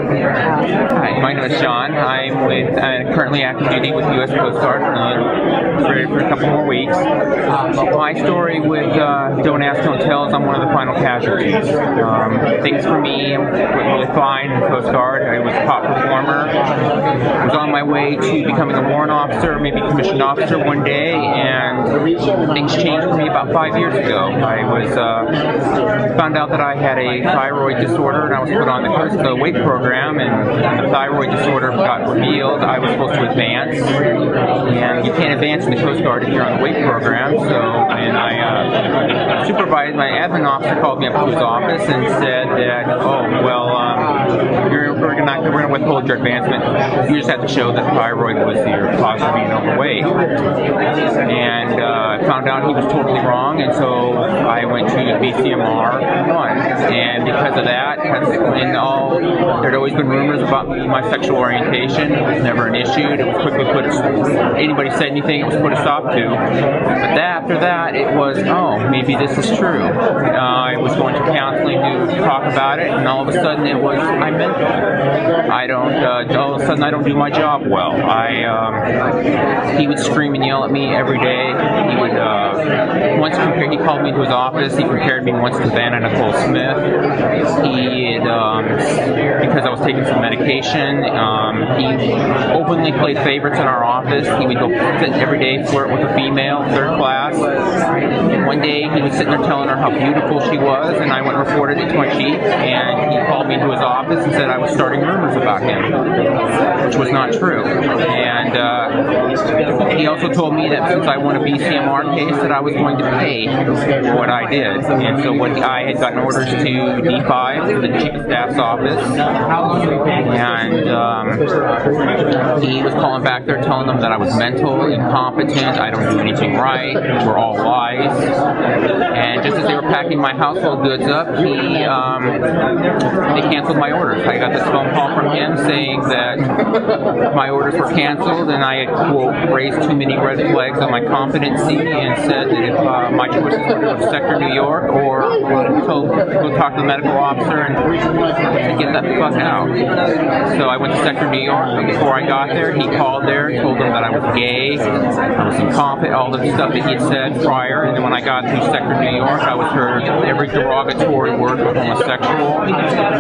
Hi, my name is John. I'm currently active duty with the U.S. Coast Guard for a couple more weeks. My story with Don't Ask, Don't Tell is I'm one of the final casualties. Things for me went really fine in the Coast Guard. I was a top performer. I was on my way to becoming a warrant officer, maybe commissioned officer one day, and things changed for me about 5 years ago. I was found out that I had a thyroid disorder, and I was put on the weight program, and the thyroid disorder got revealed. I was supposed to advance, and you can't advance in the Coast Guard if you're on the weight program. And I supervised, my admin officer called me up to his office and said that, we're going to withhold your advancement. You just have to show that thyroid was your cause of being overweight. And I found out he was totally wrong, and so I went to BCMR 1. And because of that, there'd always been rumors about my sexual orientation. It was never an issue. It was quickly anybody said anything, it was put a stop to. But after that, it was, maybe this is true. I was going to counseling to talk about it, and all of a sudden it was, I'm mental. All of a sudden I don't do my job well. He would scream and yell at me every day. He would, he called me to his office. He compared me once to Vanna Nicole Smith. Because I was taking some medication, he openly played favorites in our office. He would go sit every day, flirt with a female, third class. One day he was sitting there telling her how beautiful she was, and I went and reported it to my chief, and he called me into his office and said I was starting rumors about him, which was not true. And he also told me that since I won a BCMR case that I was going to pay for what I did. And so I had gotten orders to D5 to the Chief of Staff's office, and he was calling back there telling them that I was mental, incompetent, I don't do anything right, were all lies. And just as they were packing my household goods up, they canceled my orders. I got this phone call from him saying that my orders were canceled, and I had, quote, raised too many red flags on my competency, and said that if my choices were to go to Sector New York or go talk to the medical officer and get that fuck out. So I went to Sector New York, but before I got there, he called there, told them that I was gay, I was incompetent, all the stuff that he had said prior, and then when I got to Sector New York, I was heard every derogatory word for homosexual,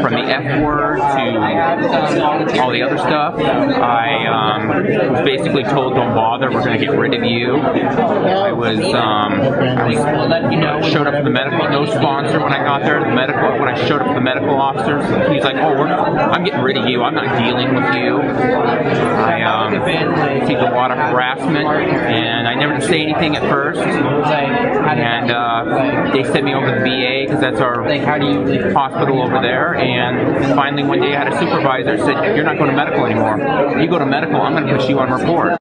from the F word to all the other stuff. I was basically told, don't bother, we're going to get rid of you. I showed up for the medical, no sponsor when I got there. When I showed up for the medical officers, he's like, I'm getting rid of you, I'm not dealing with you. I received a lot of harassment, and I never did say anything at first. And they sent me over to the VA, because that's our hospital over there. And finally one day I had a supervisor said, you're not going to medical anymore. You go to medical, I'm going to put you on report.